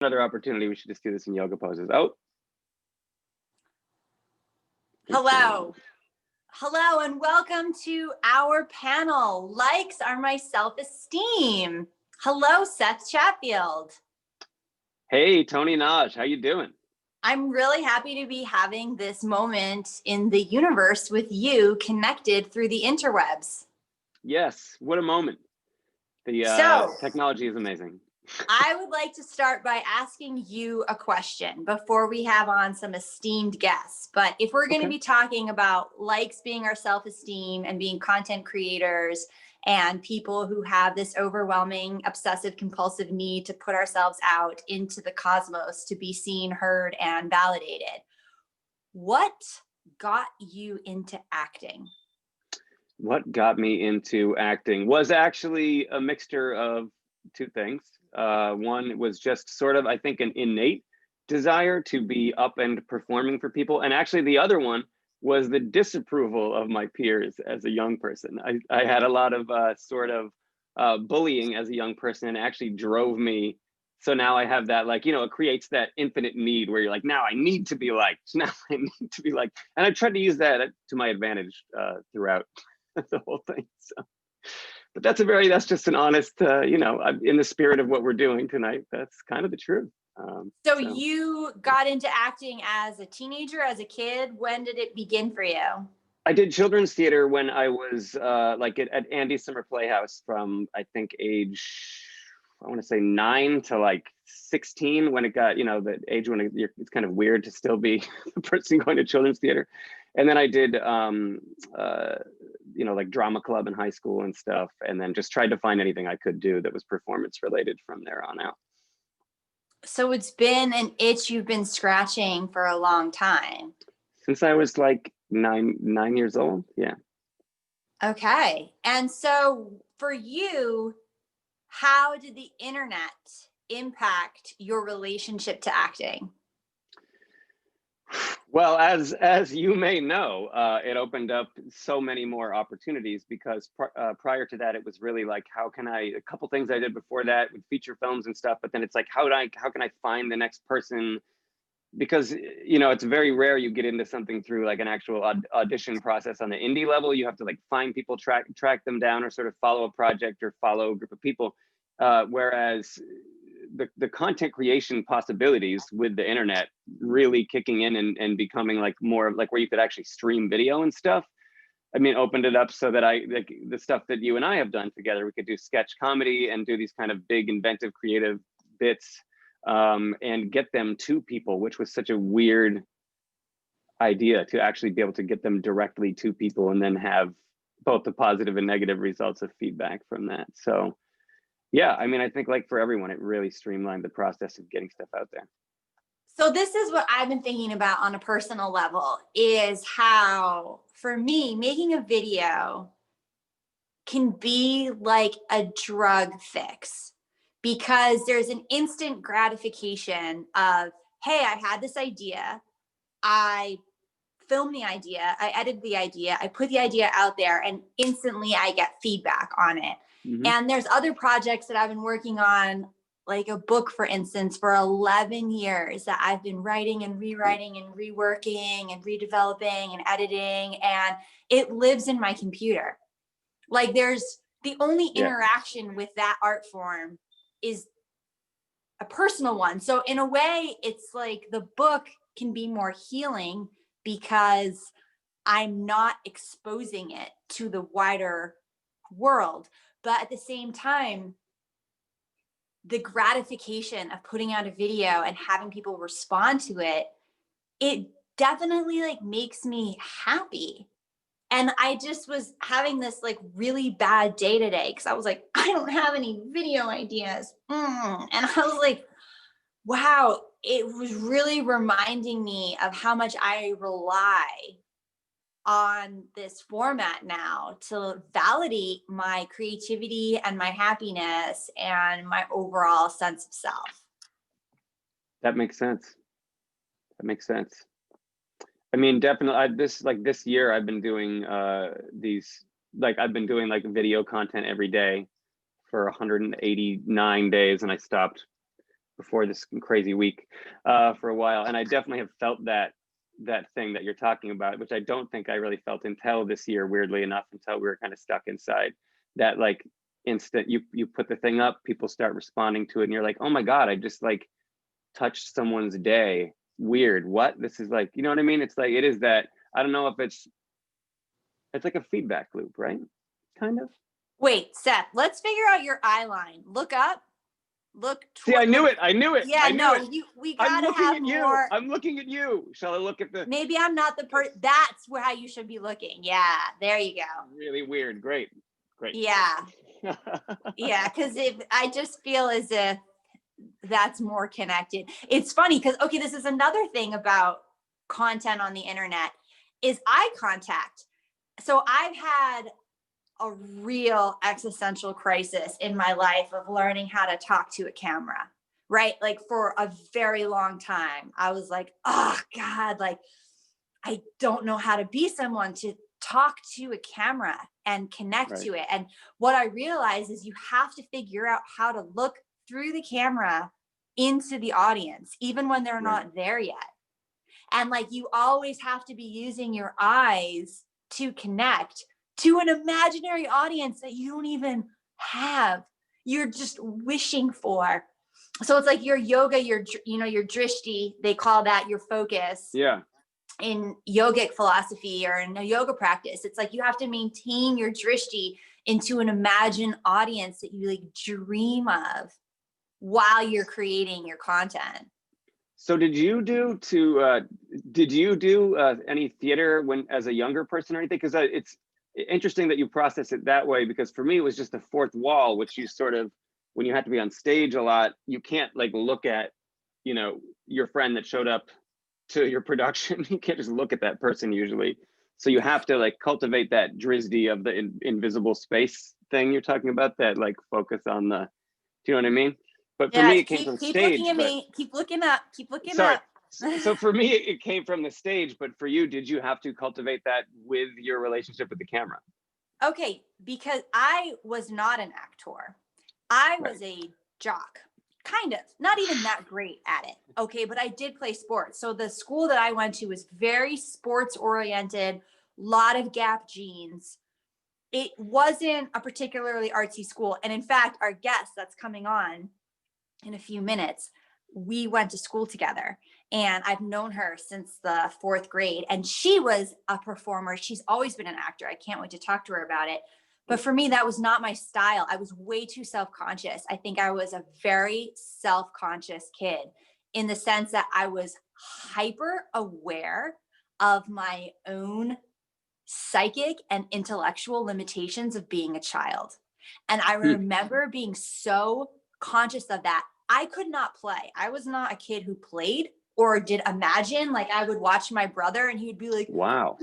Another opportunity, we should just do this in yoga poses. Oh. Hello. Hello and welcome to our panel. Likes are my self-esteem. Hello, Seth Chatfield. Hey, Toni and Nagy, how you doing? I'm really happy to be having this moment in the universe with you connected through the interwebs. Yes, what a moment. The technology is amazing. I would like to start by asking you a question before we have on some esteemed guests. But if we're going to be talking about likes being our self-esteem and being content creators and people who have this overwhelming, obsessive, compulsive need to put ourselves out into the cosmos to be seen, heard, and validated, what got you into acting? What got me into acting was actually a mixture of two things. One was just sort of, I think, an innate desire to be up and performing for people. And actually the other one was the disapproval of my peers as a young person. I had a lot of bullying as a young person, and actually drove me. So now I have that, like, you know, it creates that infinite need where you're like, now I need to be liked. Now I need to be liked. And I tried to use that to my advantage throughout the whole thing. So. But that's just an honest, you know, in the spirit of what we're doing tonight, that's kind of the truth. So you got into acting as a teenager, as a kid. When did it begin for you? I did children's theater when I was like at Andy's Summer Playhouse from, I think, age, I want to say 9 to like 16, when it got, you know, the age when it's kind of weird to still be the person going to children's theater. And then I did, you know, like drama club in high school and stuff. And then just tried to find anything I could do that was performance related from there on out. So it's been an itch you've been scratching for a long time. Since I was like nine years old. Yeah. Okay. And so for you, how did the internet impact your relationship to acting? Well, as you may know, it opened up so many more opportunities, because prior to that, it was really like, a couple things I did before that with feature films and stuff, but then it's like, how can I find the next person? Because, you know, it's very rare you get into something through like an actual audition process on the indie level. You have to like find people, track them down, or sort of follow a project or follow a group of people. Whereas the content creation possibilities with the internet really kicking in and becoming like more like where you could actually stream video and stuff. I mean, opened it up so that like the stuff that you and I have done together, we could do sketch comedy and do these kind of big, inventive, creative bits and get them to people, which was such a weird idea, to actually be able to get them directly to people and then have both the positive and negative results of feedback from that. So yeah, I mean, I think like for everyone, it really streamlined the process of getting stuff out there. So this is what I've been thinking about on a personal level, is how, for me, making a video can be like a drug fix, because there's an instant gratification of, hey, I had this idea, I filmed the idea, I edited the idea, I put the idea out there, and instantly I get feedback on it. Mm-hmm. And there's other projects that I've been working on, like a book, for instance, for 11 years that I've been writing and rewriting and reworking and redeveloping and editing, and it lives in my computer. Like, there's the only interaction with that art form is a personal one. So in a way, it's like the book can be more healing because I'm not exposing it to the wider world. But at the same time, the gratification of putting out a video and having people respond to it, it definitely like makes me happy. And I just was having this like really bad day today, because I was like, I don't have any video ideas. And I was like, wow, it was really reminding me of how much I rely on this format now to validate my creativity and my happiness and my overall sense of self. That makes sense. That makes sense. I mean, definitely, this year I've been doing I've been doing like video content every day for 189 days, and I stopped before this crazy week for a while, and I definitely have felt that thing that you're talking about, which I don't think I really felt until this year, weirdly enough, until we were kind of stuck inside. That like instant, you put the thing up, people start responding to it, and you're like, oh my God, I just like touched someone's day. Weird. What? This is like, you know what I mean? It's like, it is that, I don't know if it's like a feedback loop, right? Kind of. Wait, Seth, let's figure out your eye line. Look up, look See, I knew look, it. I knew it. yeah, I knew no, it. we I'm gotta looking have at you. more. I'm looking at you. Shall I look at the Maybe I'm not the person. That's where how you should be looking. Yeah, there you go. really weird? Great. Yeah, yeah, because if I just feel as if that's more connected. It's funny because, okay, this is another thing about content on the internet is eye contact. So I've had a real existential crisis in my life of learning how to talk to a camera, right? Like for a very long time, I was like, oh God, like I don't know how to be someone to talk to a camera and connect Right. to it. And what I realized is you have to figure out how to look through the camera into the audience, even when they're Right. not there yet. And like you always have to be using your eyes to connect to an imaginary audience that you don't even have. You're just wishing for. So it's like your yoga, your drishti, they call that your focus. Yeah. In yogic philosophy or in a yoga practice, it's like you have to maintain your drishti into an imagined audience that you like dream of while you're creating your content. So did you do any theater when as a younger person or anything? Because it's interesting that you process it that way, because for me it was just a fourth wall, which you sort of, when you have to be on stage a lot, you can't like look at, you know, your friend that showed up to your production. You can't just look at that person usually. So you have to like cultivate that drizzy of the invisible space thing you're talking about, that like focus on the, do you know what I mean? But for Yeah, me, it came from keep looking stage. at But me. Keep looking up. Keep looking sorry. up. So for me, it came from the stage. But for you, did you have to cultivate that with your relationship with the camera? Okay, because I was not an actor. I Right. was a jock, kind of, not even that great at it. Okay, but I did play sports. So the school that I went to was very sports oriented, lot of Gap jeans. It wasn't a particularly artsy school. And in fact, our guest that's coming on in a few minutes, we went to school together. And I've known her since the 4th grade. And she was a performer. She's always been an actor. I can't wait to talk to her about it. But for me, that was not my style. I was way too self-conscious. I think I was a very self-conscious kid in the sense that I was hyper aware of my own psychic and intellectual limitations of being a child. And I remember being so conscious of that. I could not play. I was not a kid who played or did imagine. Like I would watch my brother and he would be like, wow,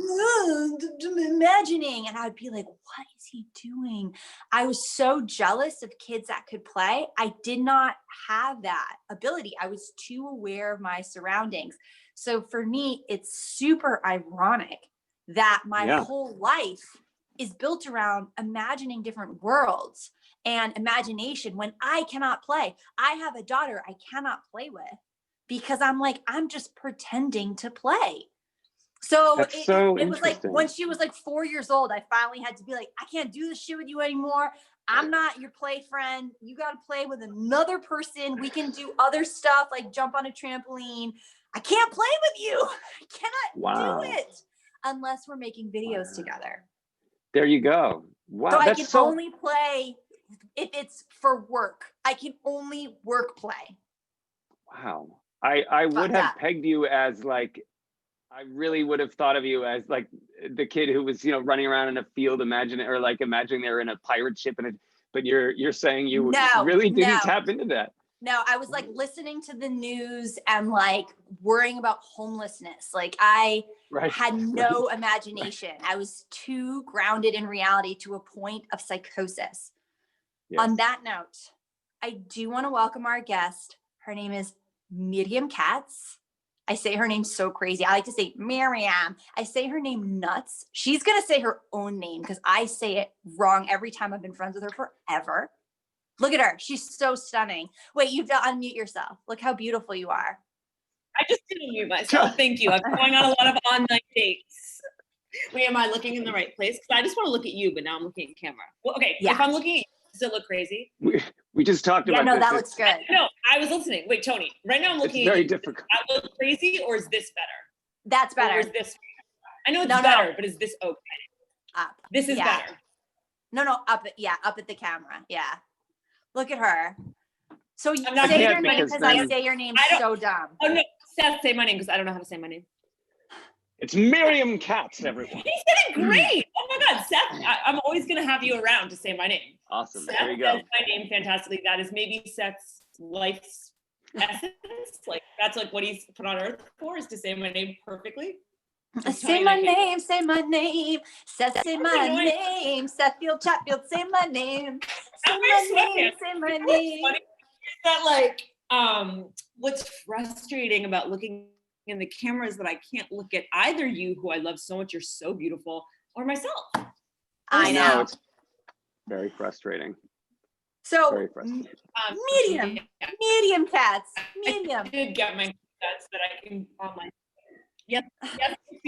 imagining. And I'd be like, what is he doing? I was so jealous of kids that could play. I did not have that ability. I was too aware of my surroundings. So for me, it's super ironic that my whole life is built around imagining different worlds and imagination when I cannot play. I have a daughter I cannot play with because I'm like, I'm just pretending to play. So it was like when she was like 4 years old, I finally had to be like, I can't do this shit with you anymore. I'm not your play friend. You got to play with another person. We can do other stuff like jump on a trampoline. I can't play with you. I cannot do it unless we're making videos together. There you go. Wow. So I can only play if it's for work. I can only work play. Wow. I would have pegged you as like, I really would have thought of you as like the kid who was, you know, running around in a field imagining they were in a pirate ship, but you're saying you really didn't tap into that. No, I was like listening to the news and like worrying about homelessness. Like I had no imagination. I was too grounded in reality to a point of psychosis. Yes. On that note, I do want to welcome our guest. Her name is Miriam Katz. I say her name so crazy. I like to say Miriam. I say her name nuts. She's going to say her own name because I say it wrong every time. I've been friends with her forever. Look at her. She's so stunning. Wait, you have to unmute yourself. Look how beautiful you are. I just didn't mute myself. Thank you. I'm going on a lot of online dates. Wait, am I looking in the right place? Because I just want to look at you, but now I'm looking at camera. Well, okay. Yeah. If I'm looking at you, does it look crazy? We just talked about no, this. that looks good. No, I was listening. Wait, Toni, right now I'm looking It's at very you. difficult. Does that look crazy, or is this better? That's better. Or is this? I know it's No. better, but is this okay? Up. This is Yeah. better. No, up at the camera. Yeah. Look at her. So you I'm not say gonna your name because because I then- say your name so dumb. Oh no, Seth, say my name because I don't know how to say my name. It's Miriam Katz, everyone. He said it great. Oh my God, Seth, I'm always gonna have you around to say my name. Awesome. Seth There you go. says my name fantastically. That is maybe Seth's life's essence. Like that's like what he's put on earth for, is to say my name perfectly. Say my name, say my name. Seth, say my name. Sethfield, Chatfield, say my name. Say my name, say my name. That like what's frustrating about looking in the camera is that I can't look at either you, who I love so much, you're so beautiful, or myself. I know. It's very frustrating. So Very frustrating. medium cats, medium. I did get my sets that I can online. Yes,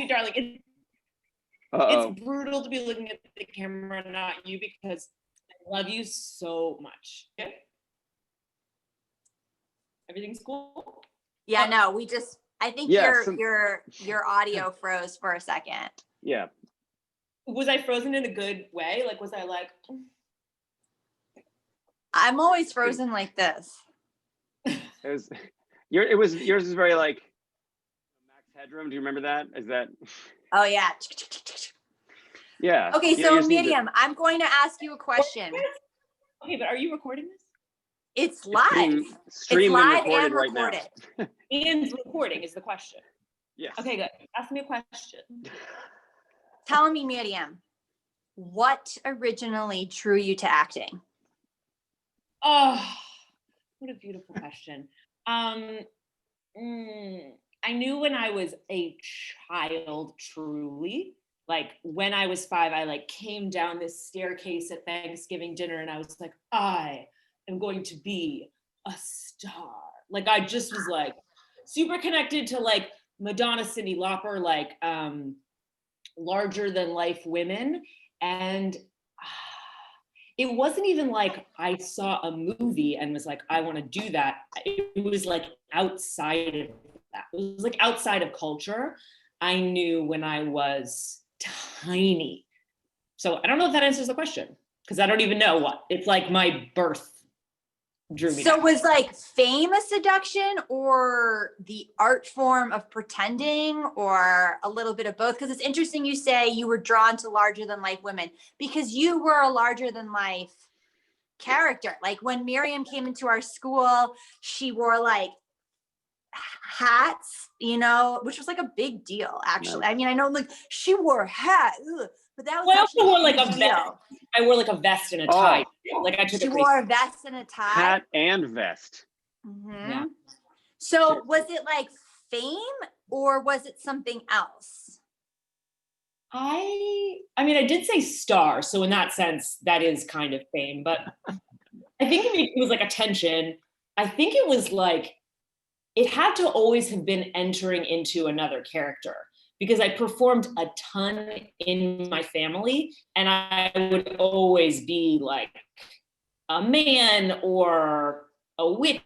darling. It's brutal to be looking at the camera, not you, because I love you so much. Okay? Everything's cool? Yeah, no, I think your audio froze for a second. Yeah. Was I frozen in a good way? Like, was I like? I'm always frozen like this. Yours is very like Max Headroom. Do you remember that? Is that? Oh yeah. Yeah. Okay, so Miriam, I'm going to ask you a question. Okay, but are you recording this? It's live. Streamed it's live and and recorded right recorded. now. And recording is the question. Yes. Okay, good. Ask me a question. Tell me, Miriam, what originally drew you to acting? Oh, what a beautiful question. I knew when I was a child, truly, like when I was 5, I like came down this staircase at Thanksgiving dinner and I was like, I am going to be a star. Like I just was like super connected to like Madonna, Cyndi Lauper, like larger than life women. And it wasn't even like I saw a movie and was like, I want to do that. It was like outside of that. It was like outside of culture. I knew when I was tiny. So I don't know if that answers the question, because I don't even know what. It's like my birth drew me. So was like fame a seduction, or the art form of pretending, or a little bit of both? Because it's interesting you say you were drawn to larger than life women, because you were a larger than life character. Like when Miriam came into our school, she wore like hats, which was like a big deal actually. I mean, I know like she wore a hat, but that was well, I also wore like a a vest. I wore like a vest and a tie. Like I took she wore a vest and a tie. Hat and vest. Mm-hmm. Yeah. So was it like fame, or was it something else? I mean, I did say star, so in that sense, that is kind of fame. But I think it was like attention. I think it was like it had to always have been entering into another character, because I performed a ton in my family, and I would always be like a man or a witch,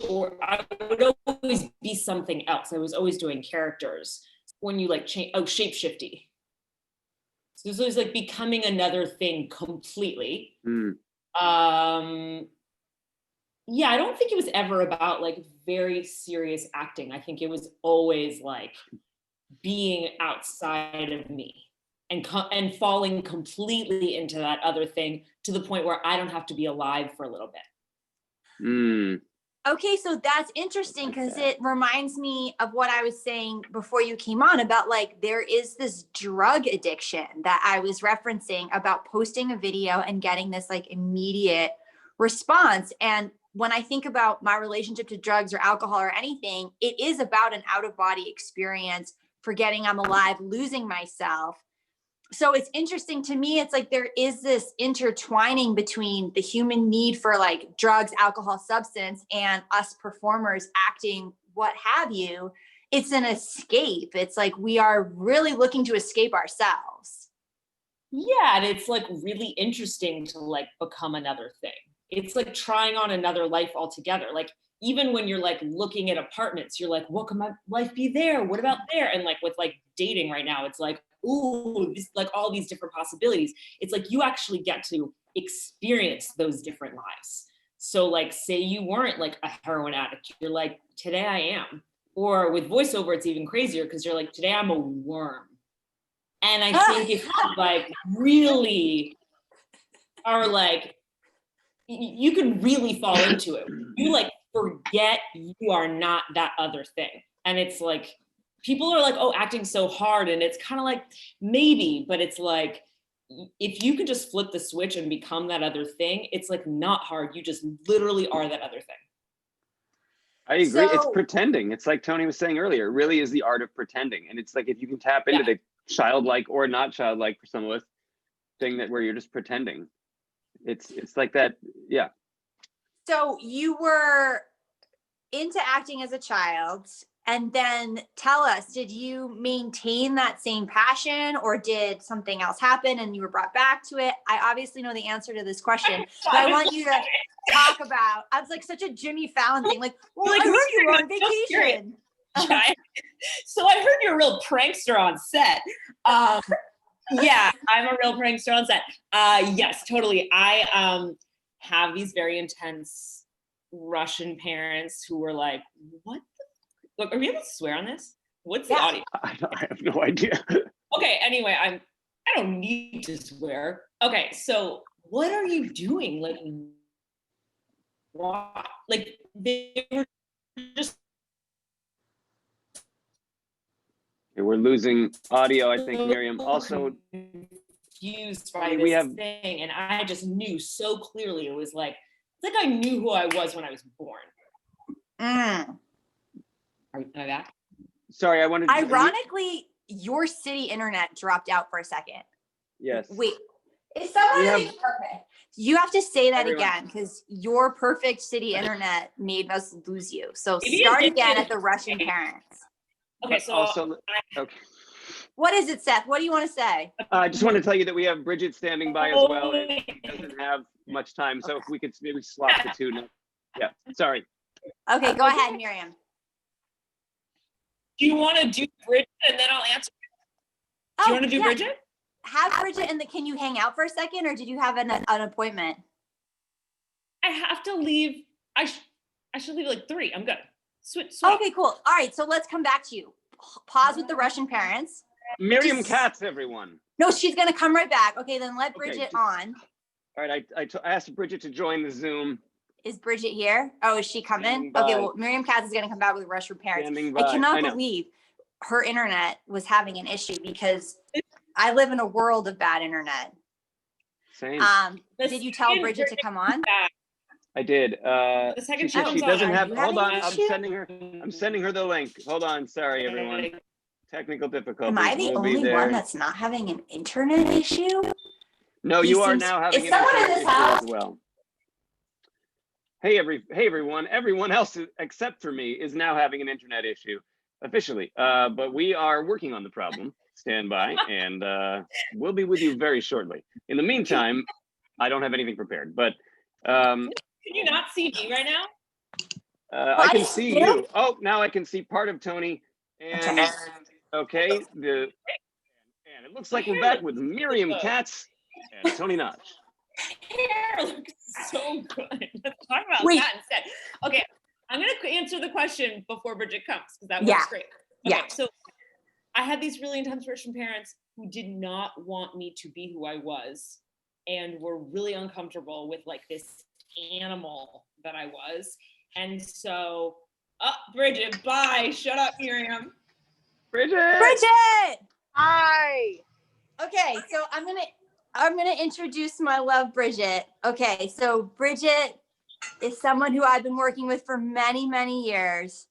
or I would always be something else. I was always doing characters. When you like change, shape-shifty. So it was always like becoming another thing completely. Yeah, I don't think it was ever about like very serious acting. I think it was always like being outside of me and falling completely into that other thing, to the point where I don't have to be alive for a little bit. Okay, so that's interesting, because it reminds me of what I was saying before you came on about like there is this drug addiction that I was referencing about posting a video and getting this like immediate response. And when I think about my relationship to drugs or alcohol or anything, it is about an out-of-body experience, forgetting I'm alive, losing myself. so it's interesting to me. It's like there is this intertwining between the human need for like drugs, alcohol, substance, and us performers acting, what have you. It's an escape. It's like we are really looking to escape ourselves. Yeah, and it's like really interesting to like become another thing. It's like trying on another life altogether. Like even when you're like looking at apartments, you're like, what could my life be there? What about there? And like with like dating right now, it's like, ooh, this, like all these different possibilities. It's like you actually get to experience those different lives. So like say you weren't like a heroin addict, you're like, today I am. Or with voiceover, it's even crazier because you're like, today I'm a worm. And I think if you like really are like, you can really fall into it. You like forget you are not that other thing. And it's like, people are like, oh, acting so hard. And it's kind of like, maybe, but it's like, if you can just flip the switch and become that other thing, it's like not hard. You just literally are that other thing. I agree. It's pretending. It's like Toni was saying earlier, it really is the art of pretending. And it's like, if you can tap into the childlike or not childlike for some of us thing that where you're just pretending, it's like that. Yeah. So you were into acting as a child, and then tell us, did you maintain that same passion or did something else happen and you were brought back to it? I obviously know the answer to this question, but I want you to talk about, I was like such a Jimmy Fallon thing. Like, well, I heard you were on vacation. So I heard you're a real prankster on set. Yeah, I'm a real prankster on set. Yes, totally. I have these very intense Russian parents who were like, what the, look, are we able to swear on this? What's the audio? I have no idea. Okay, anyway, I don't need to swear. Okay, so what are you doing? Like, why? Like, they were just... We're losing audio, I think, Miriam. Also, confused by this thing, and I just knew so clearly. It was like, it's like I knew who I was when I was born. Am I back? Sorry, I wanted to... Ironically, your city internet dropped out for a second. Yes. Wait, is someone perfect? You have to say that again, because your perfect city internet made us lose you. So start again at the Russian parents. Okay, so also, okay. What is it, Seth? What do you want to say? I just want to tell you that we have Bridget standing by as well, and she doesn't have much time. So if we could maybe swap the two. Yeah, sorry. Okay, go ahead, Miriam. Do you want to do Bridget and then I'll answer? Do you want to do Bridget? Have Bridget, and can you hang out for a second, or did you have an appointment? I have to leave. I should leave at like 3. I'm good. Switch. Okay, cool. All right, so let's come back to you. Pause with the Russian parents. Miriam Katz, everyone. No, she's going to come right back. Okay, then let Bridget on. All right, I asked Bridget to join the Zoom. Is Bridget here? Oh, is she coming? Okay, well, Miriam Katz is going to come back with Russian parents. I cannot believe her internet was having an issue because I live in a world of bad internet. Same. Did you tell Bridget to come on? I did. The second she doesn't have. Hold on, I'm sending her the link. Hold on, sorry everyone. Technical difficulties. Am I the only one that's not having an internet issue? No, you are now having an internet issue as well. Hey everyone. Everyone else except for me is now having an internet issue officially. But we are working on the problem. Stand by, and we'll be with you very shortly. In the meantime, I don't have anything prepared, but. Can you not see me right now? I can see you. Oh, now I can see part of Toni. And okay, and it looks like we're back with Miriam Katz and Toni Nagy. Hair looks so good. Let's talk about that instead. Okay, I'm gonna answer the question before Bridget comes because that works great. Okay, so I had these really intense Russian parents who did not want me to be who I was and were really uncomfortable with like this animal that I was. And so, Bridget, bye. Shut up, Miriam. Bridget! Hi. Okay, so I'm gonna introduce my love, Bridget. Okay, so Bridget is someone who I've been working with for many, many years.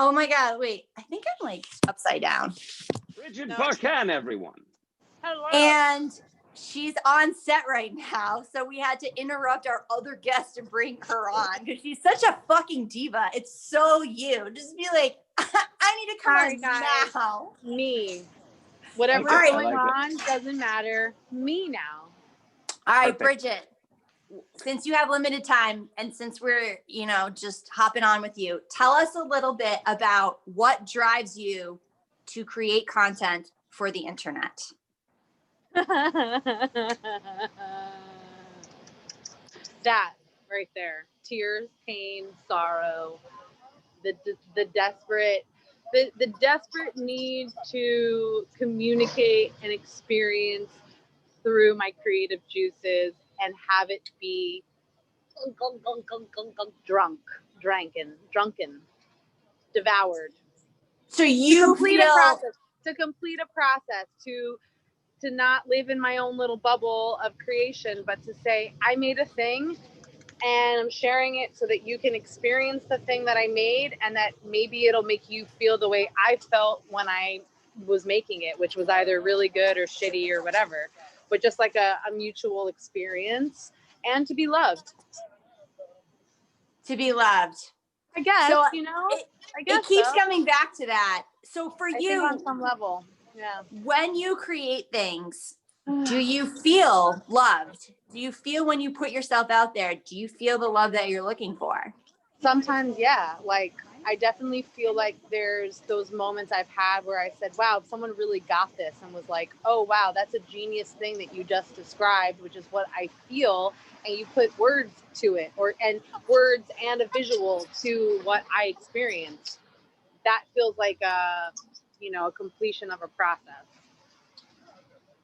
Oh my God, wait, I think I'm like upside down. Bridget Barkan, everyone. Hello. And she's on set right now, so we had to interrupt our other guest to bring her on because she's such a fucking diva. It's so you. Just be like, I need to come Sorry, on guys. now. Me. Whatever's Okay, going I like on doesn't matter. Me now. All right, Perfect. Bridget, since you have limited time and since we're, just hopping on with you, tell us a little bit about what drives you to create content for the internet. That right there. Tears, pain, sorrow, the desperate need to communicate and experience through my creative juices and have it be drunken, devoured. So you feel To complete a process, to not live in my own little bubble of creation, but to say, I made a thing and I'm sharing it so that you can experience the thing that I made, and that maybe it'll make you feel the way I felt when I was making it, which was either really good or shitty or whatever, but just like a mutual experience, and to be loved. to be loved. I guess, So I guess it keeps so. coming back to that. So for I think you, on some level, yeah. when you create things, do you feel loved? Do you feel when you put yourself out there, do you feel the love that you're looking for? Sometimes, yeah. Like, I definitely feel like there's those moments I've had where I said, wow, someone really got this, and was like, oh, wow, that's a genius thing that you just described, which is what I feel. And you put words to it, and words and a visual to what I experienced. That feels like a completion of a process.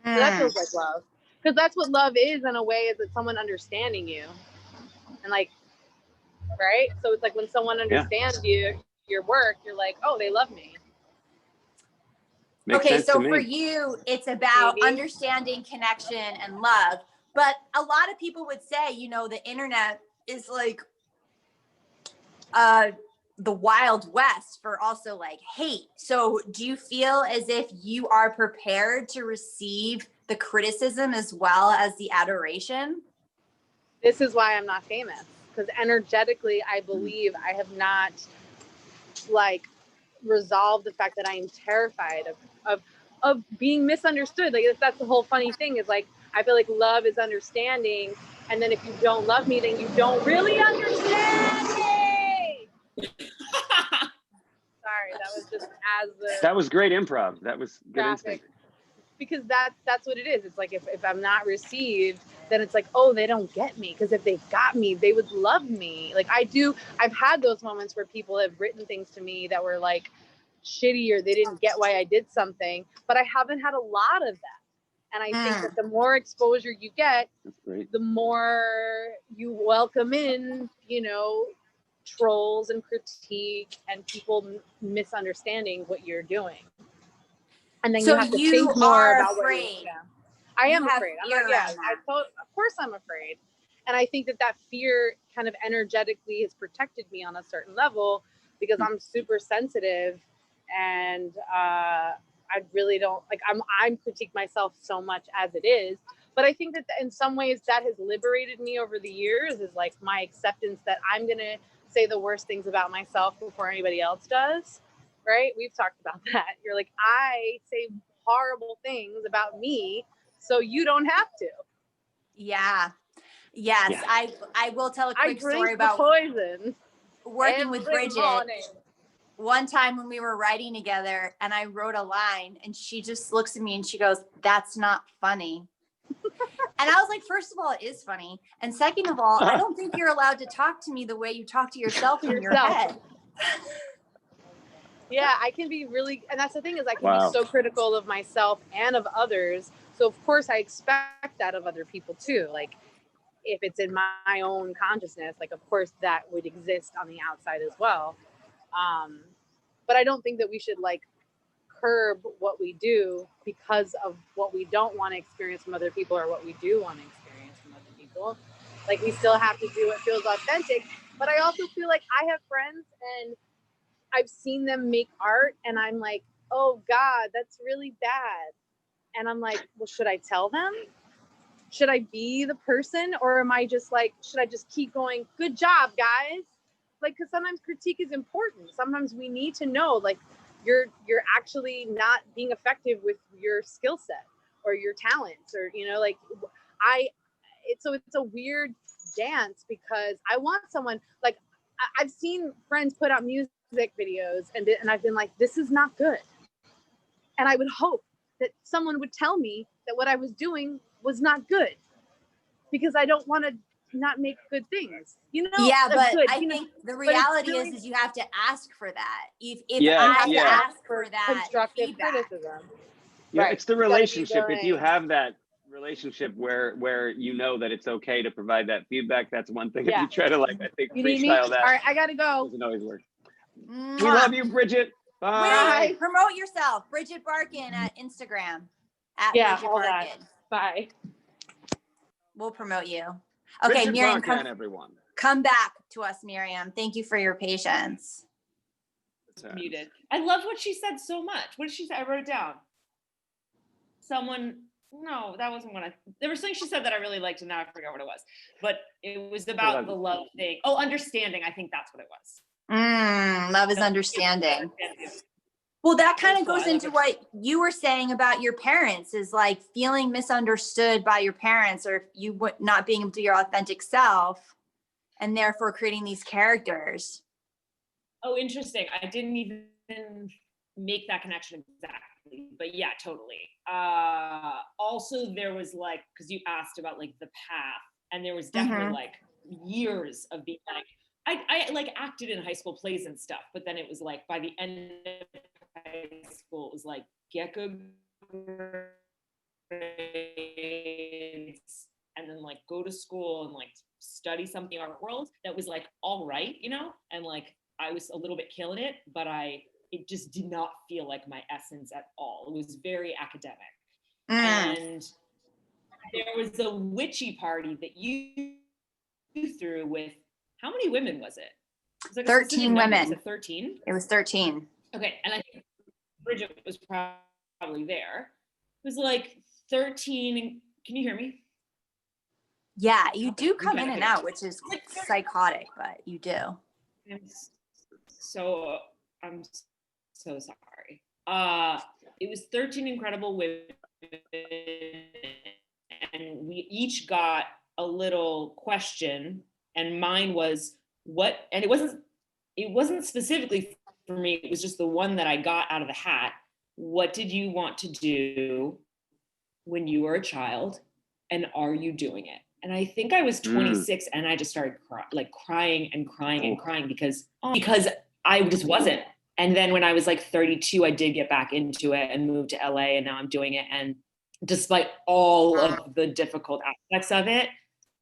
So that feels like love. Because that's what love is, in a way, is that someone understanding you. And like, right? So it's like when someone understands your work, you're like, oh, they love me. Makes Okay, sense so to me. for you, it's about Maybe. understanding, connection, and love. But a lot of people would say, the internet is like the Wild West for also like hate. So do you feel as if you are prepared to receive the criticism as well as the adoration? This is why I'm not famous, because energetically, I believe I have not like resolved the fact that I am terrified of being misunderstood. Like, that's the whole funny thing, is like, I feel like love is understanding, and then if you don't love me, then you don't really understand me. Sorry, That was great improv. That was good traffic. instinct. Because that's what it is. It's like, if I'm not received, then it's like, oh, they don't get me. Because if they got me, they would love me. Like, I've had those moments where people have written things to me that were like shitty, or they didn't get why I did something, but I haven't had a lot of that. And I think that the more exposure you get, the more you welcome in, trolls and critique and people misunderstanding what you're doing. And then So you have to you think more are about afraid. what you're. I am afraid. I'm not. Yeah, of course I'm afraid. And I think that fear kind of energetically has protected me on a certain level, because I'm super sensitive, and I really don't like. I'm critique myself so much as it is. But I think that in some ways that has liberated me over the years, is like my acceptance that I'm gonna say the worst things about myself before anybody else does. Right? We've talked about that. You're like, I say horrible things about me, so you don't have to. Yeah. Yes. Yeah. I will tell a quick story about poison working with Bridget. Morning. One time when we were writing together, and I wrote a line, and she just looks at me and she goes, "That's not funny." And I was like, first of all, it is funny. And second of all, I don't think you're allowed to talk to me the way you talk to yourself in your head. Yeah, I can be really, and that's the thing, is I can be so critical of myself and of others. So of course I expect that of other people too. Like, if it's in my own consciousness, like, of course that would exist on the outside as well. But I don't think that we should like curb what we do because of what we don't want to experience from other people, or what we do want to experience from other people. Like, we still have to do what feels authentic. But I also feel like I have friends, and I've seen them make art, and I'm like, oh God, that's really bad. And I'm like, well, should I tell them? Should I be the person? Or am I just like, should I just keep going, good job, guys? Like, because sometimes critique is important. Sometimes we need to know, like, you're actually not being effective with your skill set or your talents, or, you know, like, it's a weird dance, because I want someone, like, I've seen friends put out music videos and I've been like, this is not good. And I would hope that someone would tell me that what I was doing was not good, because I don't want to not make good things, you know? Yeah, but good, I think the reality really, is you have to ask for that. If Yeah, I have to yeah. ask for that constructive feedback. criticism. Yeah, Right. it's the You gotta be relationship. If you willing. have that relationship where you know that it's okay to provide that feedback, that's one thing. If Yeah. you try to, like, I think, You need me? freestyle All that, right, I gotta go. doesn't always work. We Mwah. love you, Bridget. Bye. Wait, promote yourself. Bridget Barkin at Instagram. At Yeah, Bridget all that. Barkin. Bye. We'll promote you. Okay, Bridget Miriam, Barkin, everyone. come back to us, Miriam. Thank you for your patience. Muted. I love what she said so much. What did she say? I wrote it down. No, that wasn't what there was something she said that I really liked, and now I forgot what it was. But it was about the love thing. Oh, understanding. I think that's what it was. Love is understanding. Well, that kind of goes into what you were saying about your parents, is like feeling misunderstood by your parents, or you not being able to be your authentic self, and therefore creating these characters. Oh, interesting. I didn't even make that connection exactly, but yeah, totally. Also, there was like, because you asked about like the path, and there was definitely like years of being like, I like acted in high school plays and stuff, but then it was like by the end of high school, it was like get good grades and then like go to school and like study something in art world that was like all right, you know, and like I was a little bit killing it, but it just did not feel like my essence at all. It was very academic. And there was a witchy party that you threw with, how many women was it? It was like 13 women. Was it 13? It was 13. Okay, and I think Bridget was probably there. It was like 13. Can you hear me? Yeah, you do come in and out, which is psychotic, but you do. I'm so sorry. It was 13 incredible women, and we each got a little question, and mine was what, and it wasn't specifically for me, it was just the one that I got out of the hat. What did you want to do when you were a child, and are you doing it? And I think I was 26 and I just started crying because I just wasn't. And then when I was like 32, I did get back into it and moved to LA, and now I'm doing it. And despite all of the difficult aspects of it,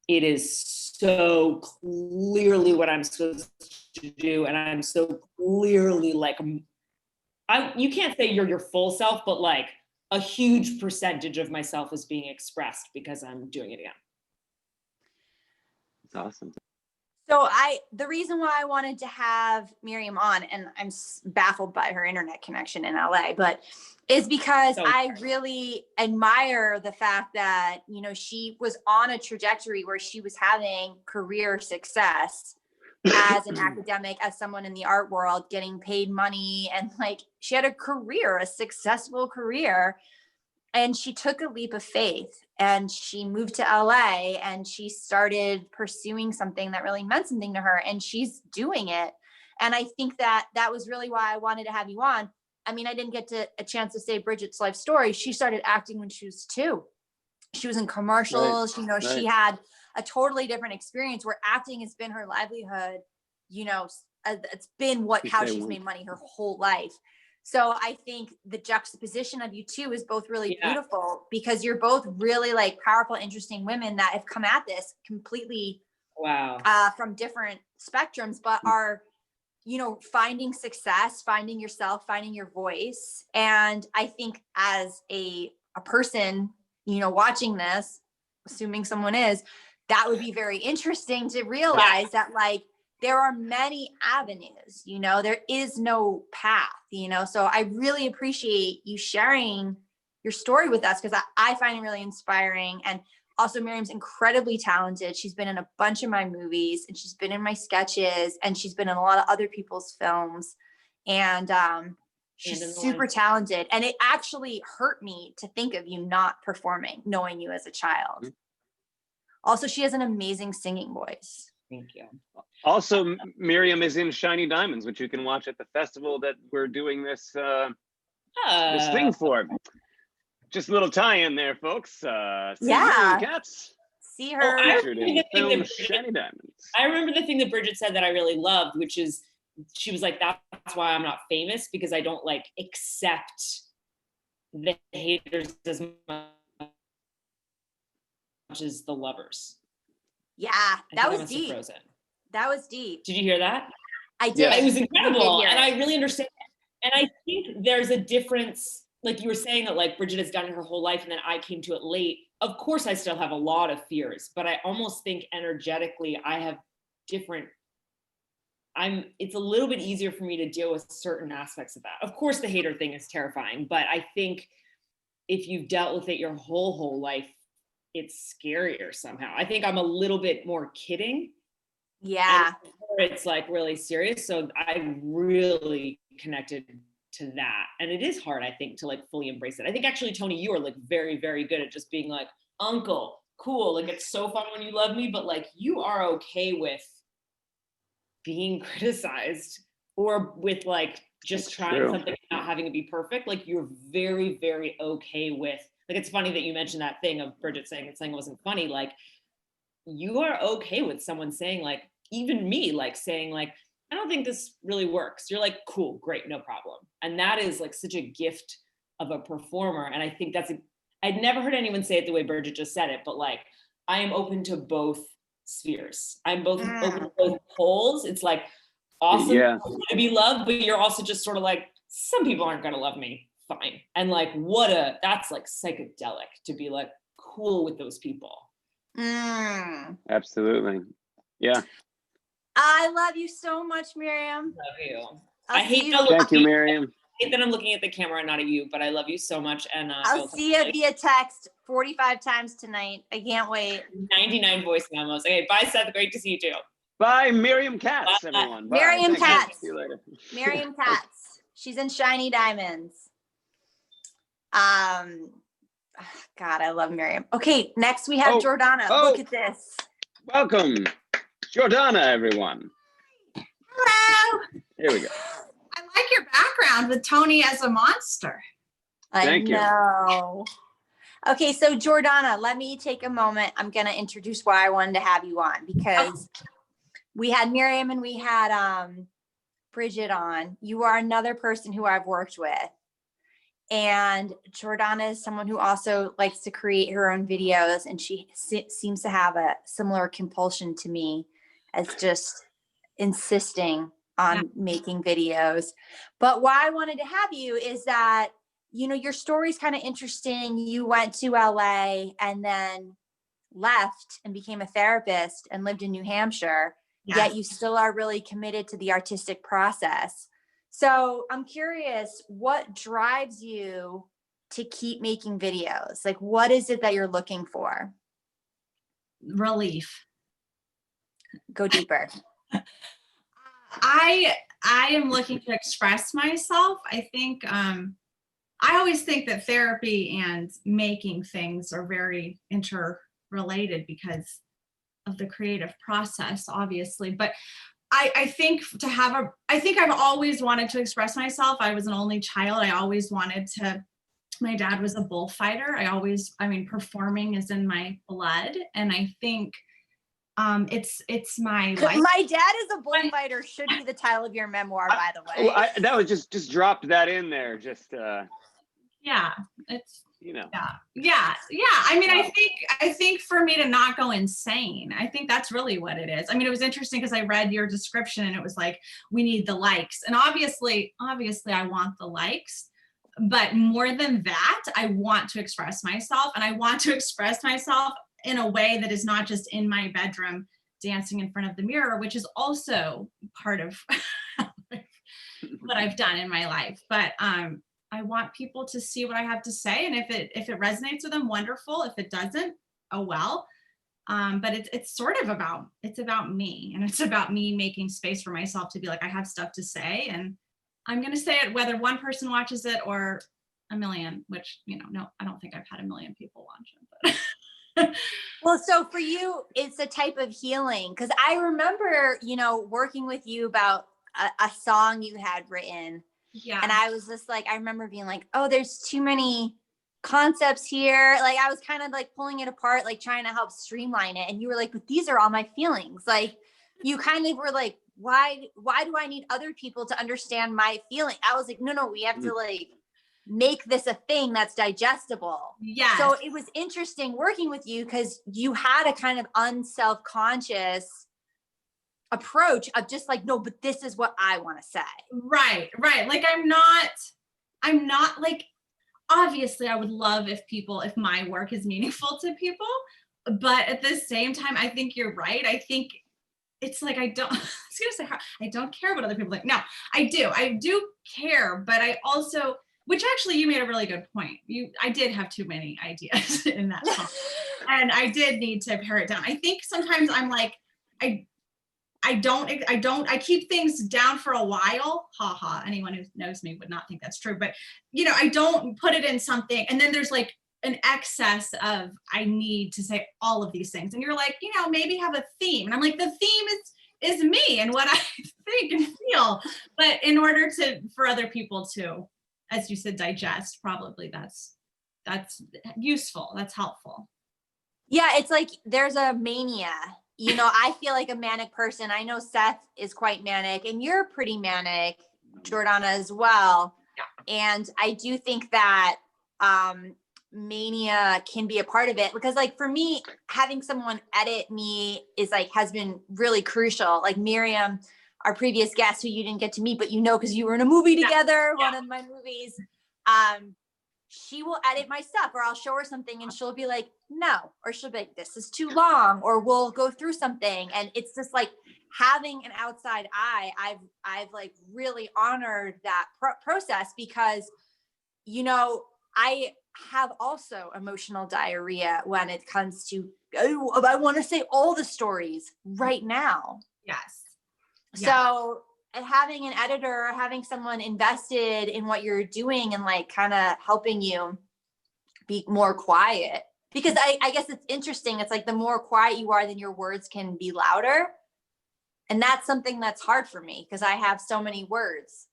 it is so clearly what I'm supposed to do. And I'm so clearly like, you can't say you're your full self, but like a huge percentage of myself is being expressed because I'm doing it again. It's awesome. So the reason why I wanted to have Miriam on, and I'm baffled by her internet connection in LA, but is because I really admire the fact that, you know, she was on a trajectory where she was having career success as an academic, as someone in the art world, getting paid money, and like she had a career, a successful career. And she took a leap of faith and she moved to LA and she started pursuing something that really meant something to her, and she's doing it. And I think that was really why I wanted to have you on. I mean, I didn't get a chance to say Bridget's life story. She started acting when she was 2. She was in commercials, She had a totally different experience where acting has been her livelihood. It's been how she's made money her whole life. So I think the juxtaposition of you two is both really beautiful, because you're both really like powerful, interesting women that have come at this completely from different spectrums, but are, finding success, finding yourself, finding your voice. And I think as a person, watching this, assuming someone is, that would be very interesting to realize that like, there are many avenues, there is no path, so I really appreciate you sharing your story with us, because I find it really inspiring. And also Miriam's incredibly talented. She's been in a bunch of my movies, and she's been in my sketches, and she's been in a lot of other people's films. And she's super talented. And it actually hurt me to think of you not performing, knowing you as a child. Also, she has an amazing singing voice. Thank you. Also, Miriam is in Shiny Diamonds, which you can watch at the festival that we're doing this this thing for. Just a little tie-in there, folks. Yeah. Miriam Katz. See her. Featured in the film Shiny Diamonds. I remember the thing that Bridget said that I really loved, which is she was like, that's why I'm not famous, because I don't like accept the haters as much as the lovers. Yeah, that was deep. Frozen. That was deep. Did you hear that? I did. Yeah. It was incredible. I did hear And it. I really understand. And I think there's a difference, like you were saying that like Bridget has done it her whole life and then I came to it late. Of course, I still have a lot of fears, but I almost think energetically I have different, it's a little bit easier for me to deal with certain aspects of that. Of course, the hater thing is terrifying, but I think if you've dealt with it your whole life, it's scarier somehow. I think I'm a little bit more kidding. Yeah. It's like really serious. So I really connected to that. And it is hard, I think, to like fully embrace it. I think actually, Toni, you are like very, very good at just being like, uncle, cool. Like it's so fun when you love me, but like you are okay with being criticized or with like just trying something and not having to be perfect. Like you're very, very okay with, like, it's funny that you mentioned that thing of Bridget saying it wasn't funny. Like you are okay with someone saying like, even me, like saying like, I don't think this really works. You're like, cool, great, no problem. And that is like such a gift of a performer. And I think I'd never heard anyone say it the way Bridget just said it, but like, I am open to both spheres. I'm both open to both poles. It's like awesome to be loved, but you're also just sort of like, some people aren't going to love me. Fine. And like, that's like psychedelic to be like cool with those people. Absolutely. Yeah. I love you so much, Miriam. Love you. Thank you, Miriam. I hate that I'm looking at the camera and not at you, but I love you so much. And I'll see you via text 45 times tonight. I can't wait. 99 voice memos. Okay, bye, Seth. Great to see you too. Bye, Miriam Katz, everyone. Bye. Miriam Katz. See you later. Miriam Katz. She's in Shiny Diamonds. God, I love Miriam. Okay, next we have Jordana. Look at this. Welcome, Jordana, everyone. Hello. Here we go. I like your background with Toni as a monster. Thank you. I know. Okay, so Jordana, let me take a moment. I'm going to introduce why I wanted to have you on, because we had Miriam and we had Bridget on. You are another person who I've worked with. And Jordana is someone who also likes to create her own videos, and she seems to have a similar compulsion to me as just insisting on making videos. But why I wanted to have you is that, you know, your story's kind of interesting. You went to LA and then left and became a therapist and lived in New Hampshire, yet you still are really committed to the artistic process. So I'm curious, what drives you to keep making videos? Like, what is it that you're looking for? Relief. Go deeper. I am looking to express myself. I think I always think that therapy and making things are very interrelated because of the creative process, obviously. But I think I've always wanted to express myself. I was an only child. I always wanted to. My dad was a bullfighter. Performing is in my blood, and I think it's my life. My dad is a bullfighter should be the title of your memoir, by the way. Well, that was just dropped that in there. Just it's you know. Yeah. I mean, I think for me to not go insane, I think that's really what it is. I mean, it was interesting because I read your description and it was like, we need the likes. And obviously I want the likes, but more than that, I want to express myself, and I want to express myself in a way that is not just in my bedroom dancing in front of the mirror, which is also part of what I've done in my life. But I want people to see what I have to say. And if it resonates with them, wonderful. If it doesn't, oh well. But it's sort of about, it's about me, and it's about me making space for myself to be like, I have stuff to say, and I'm going to say it whether one person watches it or a million, which, you know, no, I don't think I've had a million people watch it. But Well, so for you, it's a type of healing. Because I remember, you know, working with you about a song you had written. yeah. And I was just like, I remember being like, oh, there's too many concepts here. Like I was kind of like pulling it apart, like trying to help streamline it. And you were like, but these are all my feelings. Like you kind of were like, why do I need other people to understand my feeling? I was like, no, we have to like make this a thing that's digestible. Yes. So it was interesting working with you because you had a kind of unself-conscious approach of just like, no, but this is what I want to say. Right. Like I'm not like, obviously I would love if my work is meaningful to people, but at the same time, I think you're right. I think it's like, I was gonna say, I don't care what other people think. No, I do care, but I also, which actually you made a really good point. I did have too many ideas in that song, and I did need to pare it down. I think sometimes I'm like, I keep things down for a while. Ha ha. Anyone who knows me would not think that's true, but you know, I don't put it in something. And then there's like an excess of, I need to say all of these things. And you're like, you know, maybe have a theme. And I'm like, the theme is me and what I think and feel. But in order for other people to, as you said, digest, probably that's useful. That's helpful. Yeah. It's like, there's a mania. You know, I feel like a manic person. I know Seth is quite manic and you're pretty manic, Jordana, as well. Yeah. And I do think that mania can be a part of it because like for me, having someone edit me is like, has been really crucial. Like Miriam, our previous guest who you didn't get to meet, but you know, because you were in a movie together, one of my movies, she will edit my stuff or I'll show her something and she'll be like, no, or she'll be like, this is too long, or we'll go through something. And it's just like having an outside eye. I've like really honored that process because, you know, I have also emotional diarrhea when it comes to, oh, I want to say all the stories right now. Yes. So having an editor, having someone invested in what you're doing and like kind of helping you be more quiet, because I guess it's interesting. It's like the more quiet you are, then your words can be louder. And that's something that's hard for me because I have so many words.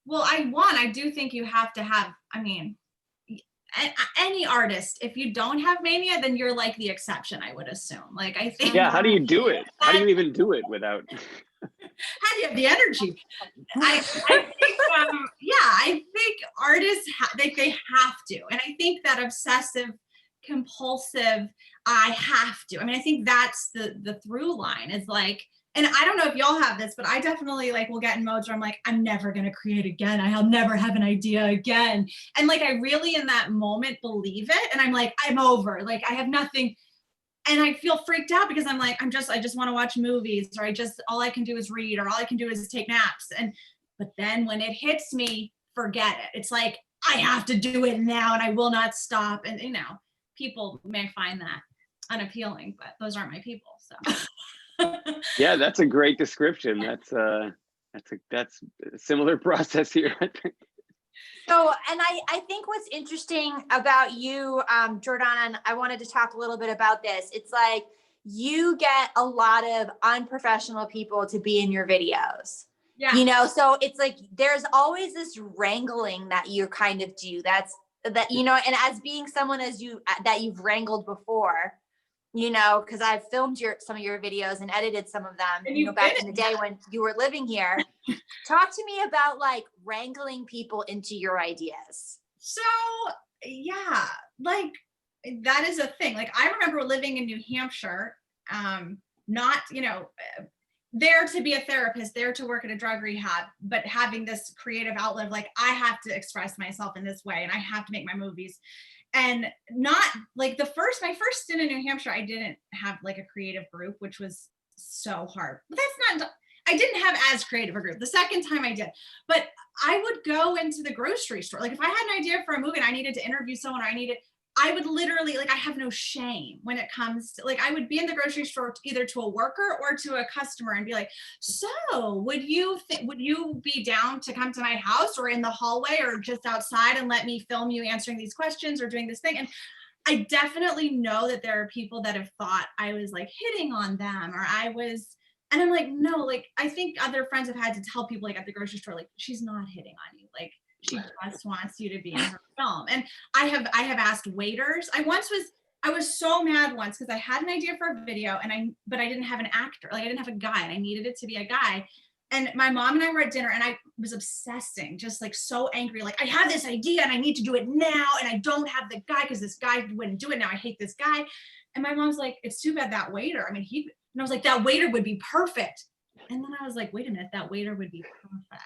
Well, I do think you have to have, I mean, any artist, if you don't have mania, then you're like the exception, I would assume. Like, I think. Yeah, how do you do it? How do you even do it without? How do you have the energy? I think, I think artists, they have to. And I think that obsessive, compulsive, I have to. I mean, I think that's the through line is like, and I don't know if y'all have this, but I definitely like will get in modes where I'm like, I'm never going to create again. I'll never have an idea again. And like, I really in that moment believe it. And I'm like, I'm over, like, I have nothing. And I feel freaked out because I'm like, I just want to watch movies, or all I can do is read, or all I can do is take naps. But then when it hits me, forget it. It's like, I have to do it now and I will not stop. And you know, people may find that unappealing, but those aren't my people. So. Yeah, that's a great description. That's a similar process here, I think. So, and I think what's interesting about you, Jordana, and I wanted to talk a little bit about this. It's like you get a lot of unprofessional people to be in your videos. Yeah. You know, so it's like there's always this wrangling that you kind of do. That you know, and as being someone that you've wrangled before, you know, because I've filmed some of your videos and edited some of them, you know, back in the day when you were living here. Talk to me about like wrangling people into your ideas. So yeah, like that is a thing. Like I remember living in New Hampshire, not, you know, there to be a therapist, there to work at a drug rehab, but having this creative outlet, like I have to express myself in this way and I have to make my movies. And not like my first stint in New Hampshire, I didn't have like a creative group, which was so hard. But I didn't have as creative a group. The second time I did, but I would go into the grocery store. Like if I had an idea for a movie and I needed to interview someone, or I would literally, like, I have no shame when it comes to, like, I would be in the grocery store either to a worker or to a customer and be like, so would you be down to come to my house or in the hallway or just outside and let me film you answering these questions or doing this thing? And I definitely know that there are people that have thought I was like hitting on them, or and I'm like, no, like, I think other friends have had to tell people, like, at the grocery store, like, she's not hitting on you. Like, she just wants you to be in her film. And I have asked waiters. I was so mad once because I had an idea for a video but I didn't have an actor. Like, I didn't have a guy and I needed it to be a guy. And my mom and I were at dinner and I was obsessing, just like so angry. Like, I have this idea and I need to do it now. And I don't have the guy because this guy wouldn't do it now. I hate this guy. And my mom's like, it's too bad that waiter. I mean, and I was like, that waiter would be perfect. And then I was like, wait a minute, that waiter would be perfect.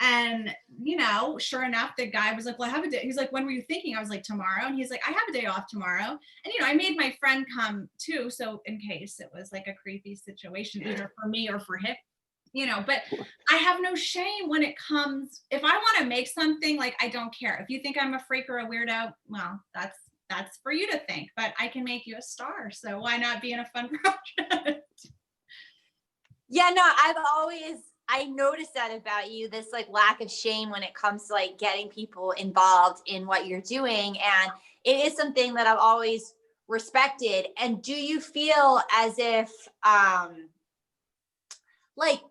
And, you know, sure enough, the guy was like, well, I have a day. He's like, when were you thinking? I was like, tomorrow. And he's like, I have a day off tomorrow. And, you know, I made my friend come too. So in case it was like a creepy situation, either for me or for him, you know, but I have no shame when it comes, if I want to make something, like, I don't care. If you think I'm a freak or a weirdo, well, that's for you to think, but I can make you a star. So why not be in a fun project? Yeah, no, I noticed that about you, this like lack of shame when it comes to like getting people involved in what you're doing. And it is something that I've always respected. And do you feel as if like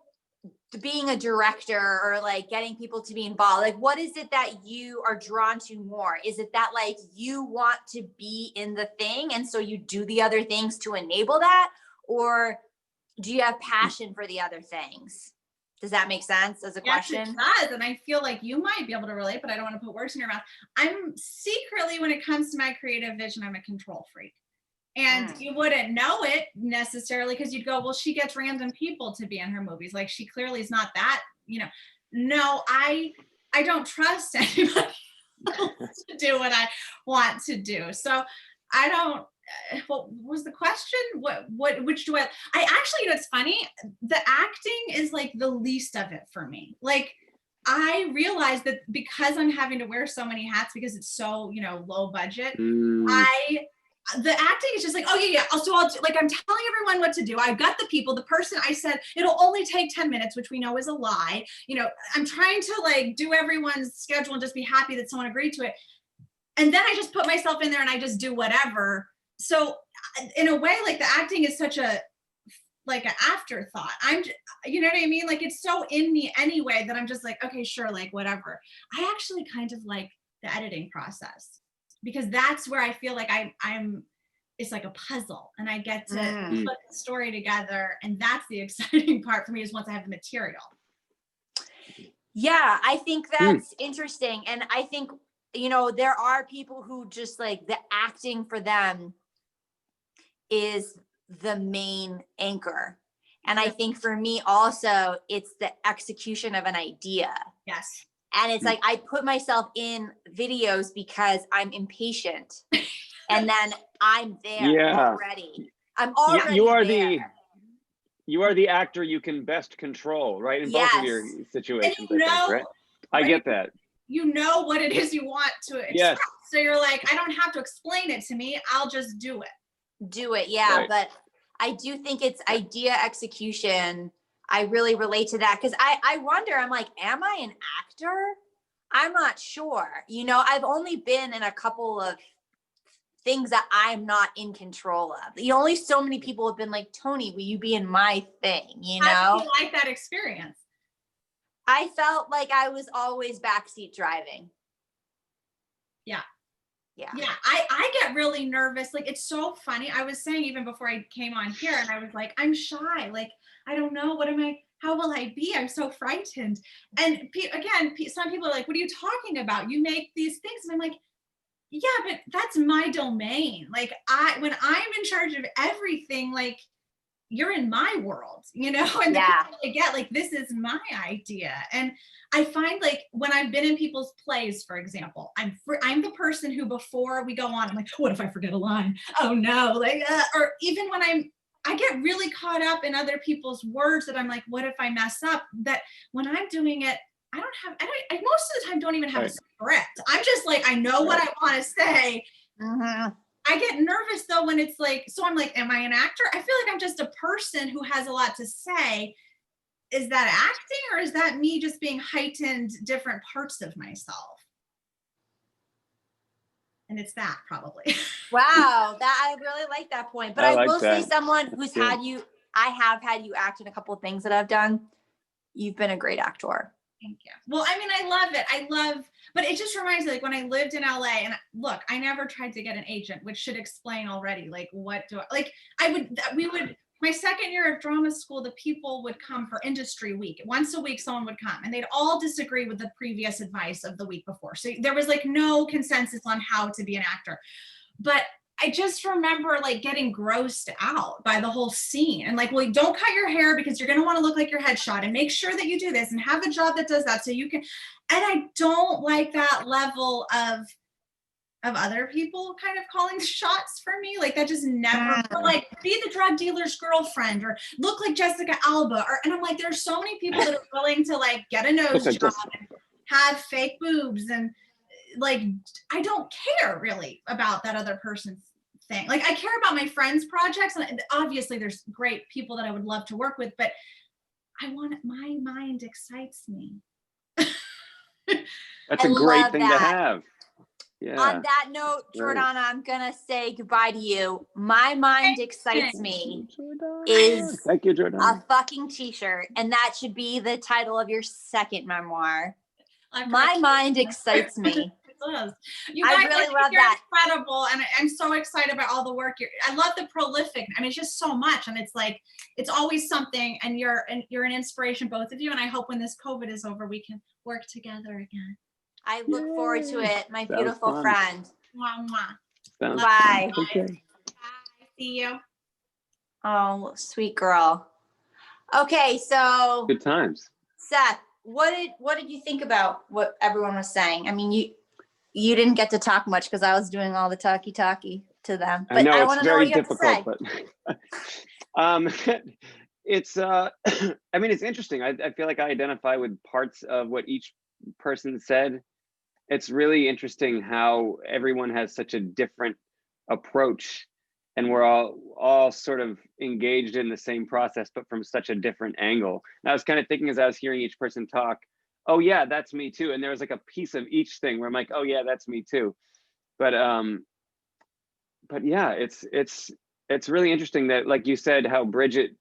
being a director or like getting people to be involved, like what is it that you are drawn to more? Is it that like you want to be in the thing and so you do the other things to enable that? Or do you have passion for the other things? Does that make sense as a question? Yes, it does. And I feel like you might be able to relate, but I don't want to put words in your mouth. I'm secretly, when it comes to my creative vision, I'm a control freak. And you wouldn't know it necessarily because you'd go, well, she gets random people to be in her movies. Like, she clearly is not that, you know. No, I don't trust anybody else to do what I want to do. So I don't, what was the question? Which do I actually, you know, it's funny. The acting is like the least of it for me. Like, I realized that because I'm having to wear so many hats because it's so, you know, low budget, the acting is just like, oh yeah. Also, I'm telling everyone what to do. I've got the people, the person I said, it'll only take 10 minutes, which we know is a lie. You know, I'm trying to like do everyone's schedule and just be happy that someone agreed to it. And then I just put myself in there and I just do whatever. So in a way, like the acting is such a, like an afterthought. You know what I mean? Like, it's so in me anyway that I'm just like, okay, sure. Like whatever. I actually kind of like the editing process, because that's where I feel like I'm it's like a puzzle and I get to put the story together. And that's the exciting part for me, is once I have the material. Yeah, I think that's interesting. And I think, you know, there are people who just like the acting for them is the main anchor. And I think for me also, it's the execution of an idea. Yes. And it's like, I put myself in videos because I'm impatient and then I'm there already. I'm already there. You are the actor you can best control, right? In both of your situations, and I think, right? I get that. You know what it is you want to express. Yes. So you're like, I don't have to explain it to me. I'll just do it. Yeah. Right. But I do think it's idea execution. I really relate to that because I wonder, I'm like, am I an actor? I'm not sure. You know, I've only been in a couple of things that I'm not in control of. You know, only so many people have been like, Toni, will you be in my thing? You know? How do you like that experience? I felt like I was always backseat driving. Yeah. I get really nervous. Like, it's so funny. I was saying even before I came on here, and I was like, I'm shy. Like, I don't know. How will I be? I'm so frightened. And again, some people are like, what are you talking about? You make these things. And I'm like, yeah, but that's my domain. Like, when I'm in charge of everything, like, you're in my world, you know? And I get like, this is my idea. And I find like when I've been in people's plays, for example, I'm the person who, before we go on, I'm like, what if I forget a line? Oh no. Like, or even when I get really caught up in other people's words that I'm like, what if I mess up? That when I'm doing it, most of the time don't even have a script. I'm just like, I know what I want to say. I get nervous though when it's like, so I'm like, am I an actor? I feel like I'm just a person who has a lot to say. Is that acting, or is that me just being heightened different parts of myself? And it's that probably. Wow, that I really like that point. But I I like will say, that. someone who's Good. had you, I have had you act in a couple of things that I've done. You've been a great actor. Thank you. Well, I mean, I love it. But it just reminds me, like when I lived in LA, and look, I never tried to get an agent, which should explain already, like my second year of drama school, the people would come for industry week. Once a week, someone would come and they'd all disagree with the previous advice of the week before. So there was like no consensus on how to be an actor. But I just remember like getting grossed out by the whole scene and like, well, don't cut your hair because you're going to want to look like your headshot, and make sure that you do this and have a job that does that so you can. And I don't like that level of other people kind of calling the shots for me. Like that just never, like be the drug dealer's girlfriend or look like Jessica Alba. And I'm like, there's so many people that are willing to like get a nose job and have fake boobs. And like, I don't care really about that other person's thing. Like I care about my friends' projects, and obviously there's great people that I would love to work with, but my mind excites me. That's a great thing to have. Yeah. On that note, Jordana, I'm gonna say goodbye to you. My mind excites me is thank you, Jordana. a fucking t-shirt, and that should be the title of your second memoir. My mind excites me. You guys, I really love that. Incredible, and I'm so excited about all the work. I love the prolific. I mean, it's just so much, and it's like it's always something. And you're an inspiration, both of you. And I hope when this COVID is over, we can work together again. I look forward to it, my beautiful friend. Mwah, mwah. Bye. Okay. Bye. See you. Oh, sweet girl. Okay, so Good times. Seth, what did you think about what everyone was saying? I mean, you didn't get to talk much because I was doing all the talky to them. But I know I it's want to know what very you have to say. difficult, but it's I mean, it's interesting. I feel like I identify with parts of what each person said. It's really interesting how everyone has such a different approach, and we're all sort of engaged in the same process, but from such a different angle. And I was kind of thinking as I was hearing each person talk, oh yeah, that's me too. And there was like a piece of each thing where I'm like, oh yeah, that's me too. But yeah, it's really interesting that, like you said, how Bridget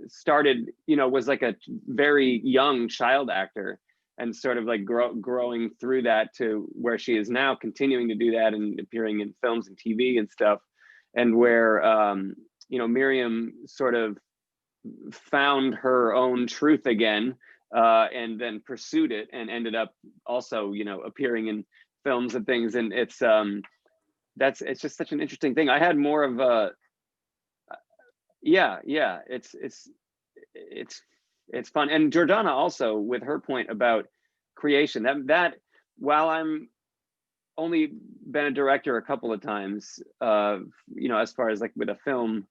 started, was like a very young child actor, and sort of like growing through that to where she is now, continuing to do that and appearing in films and TV and stuff. And where, Miriam sort of found her own truth again, and then pursued it and ended up also, appearing in films and things. And it's just such an interesting thing. I had more of a, it's fun. And Jordana also, with her point about creation, that while I'm only been a director a couple of times, as far as like with a film,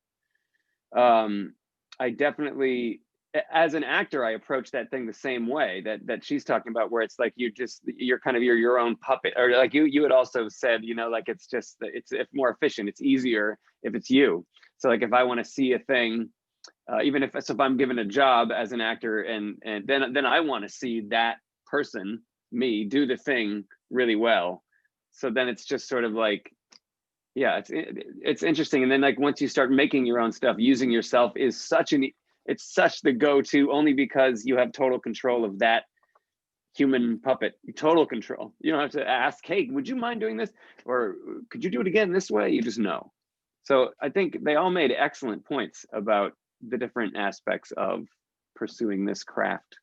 I definitely, as an actor, I approach that thing the same way that she's talking about, where it's like you're kind of your own puppet, or like you had also said, like it's more efficient, it's easier if it's you. So like if I want to see a thing, even if I'm given a job as an actor, and then I want to see that person, me, do the thing really well. So then it's just sort of like, yeah, it's interesting. And then like once you start making your own stuff, using yourself is such the go-to, only because you have total control of that human puppet. Total control. You don't have to ask, hey, would you mind doing this, or could you do it again this way? You just know. So I think they all made excellent points about the different aspects of pursuing this craft.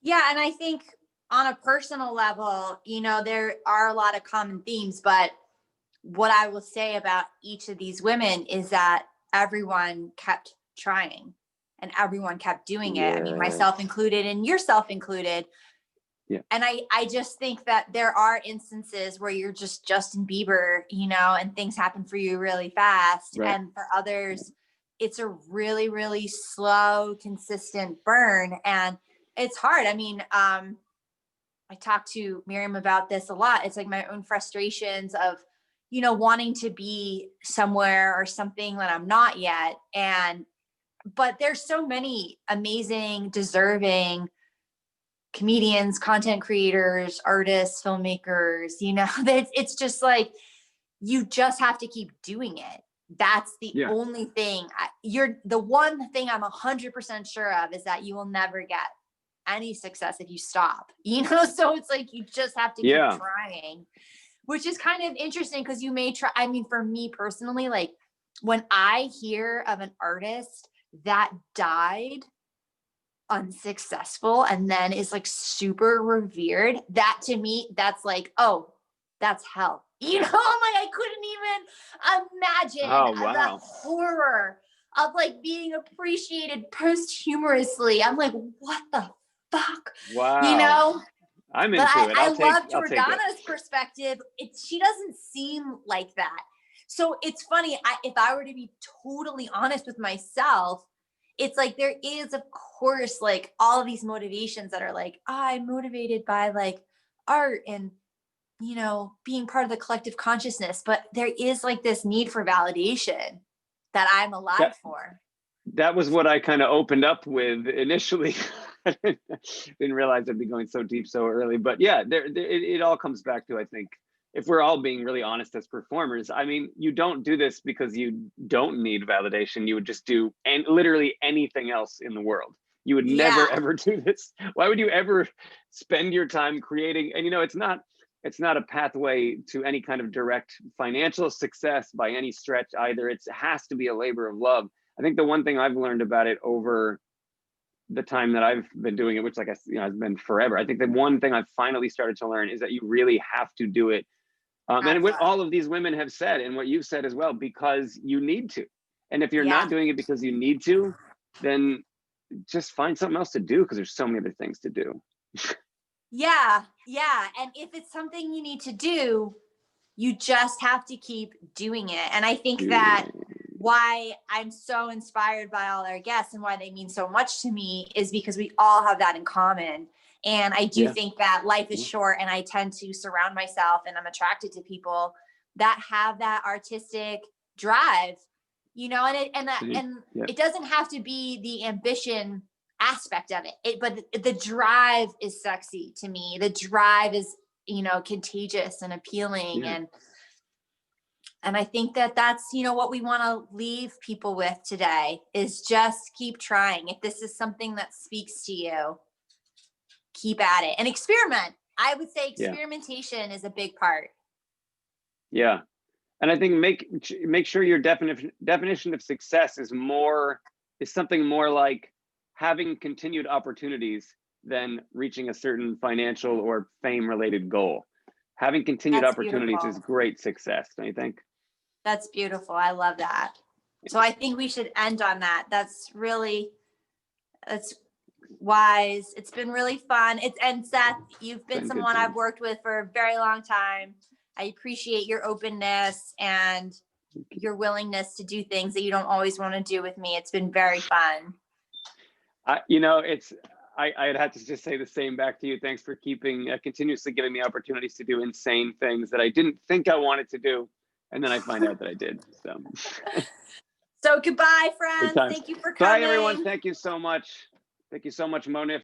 Yeah, and I think on a personal level, there are a lot of common themes, but what I will say about each of these women is that everyone kept trying and everyone kept doing it. I mean, myself included and yourself included. Yeah. And I just think that there are instances where you're just Justin Bieber, and things happen for you really fast. Right. And for others, it's a really, really slow, consistent burn. And it's hard. I mean, I talk to Miriam about this a lot. It's like my own frustrations of, you know, wanting to be somewhere or something that I'm not yet. But there's so many amazing, deserving comedians, content creators, artists, filmmakers, you know, that it's just like, you just have to keep doing it. That's the only thing. The one thing I'm 100% sure of is that you will never get any success if you stop, you know? So it's like, you just have to keep trying, which is kind of interesting because you may try. I mean, for me personally, like when I hear of an artist that died unsuccessful and then is like super revered, that to me, that's like, oh, that's hell. You know, I'm like, I couldn't even imagine the horror of like being appreciated posthumously. I'm like, what the fuck? Wow. You know? I'm into it. I love Jordana's perspective. She doesn't seem like that. So it's funny, if I were to be totally honest with myself, it's like there is, of course, like all of these motivations that are like, I'm motivated by like art and, you know, being part of the collective consciousness. But there is like this need for validation that I'm alive for. That was what I kind of opened up with initially. I didn't realize I'd be going so deep so early. But yeah, it all comes back to, I think, if we're all being really honest as performers, I mean, you don't do this because you don't need validation. You would just do literally anything else in the world. You would never, ever do this. Why would you ever spend your time creating? And, you know, it's not a pathway to any kind of direct financial success by any stretch either. It has to be a labor of love. I think the one thing I've learned about it over the time that I've been doing it, which like has been forever. I think the one thing I've finally started to learn is that you really have to do it. And what all of these women have said, and what you've said as well, because you need to. And if you're not doing it because you need to, then just find something else to do, because there's so many other things to do. Yeah. And if it's something you need to do, you just have to keep doing it. And I think that why I'm so inspired by all our guests and why they mean so much to me is because we all have that in common. And I do think that life is short, and I tend to surround myself, and I'm attracted to people that have that artistic drive, you know, and it doesn't have to be the ambition aspect of it, but the drive is sexy to me. The drive is, you know, contagious and appealing. And I think that that's, you know, what we want to leave people with today is just keep trying. If this is something that speaks to you, keep at it and experiment. I would say experimentation is a big part. Yeah. And I think make sure your definition of success is something more like having continued opportunities than reaching a certain financial or fame related goal. Having continued opportunities is great success, don't you think? That's beautiful. I love that. So I think we should end on that. That's wise. It's been really fun. And Seth, you've been someone I've worked with for a very long time. I appreciate your openness and your willingness to do things that you don't always want to do with me. It's been very fun. I'd have to just say the same back to you. Thanks for continuously giving me opportunities to do insane things that I didn't think I wanted to do. And then I find out that I did. So goodbye, friends. Thank you for coming. Bye, everyone. Thank you so much. Thank you so much, Mona.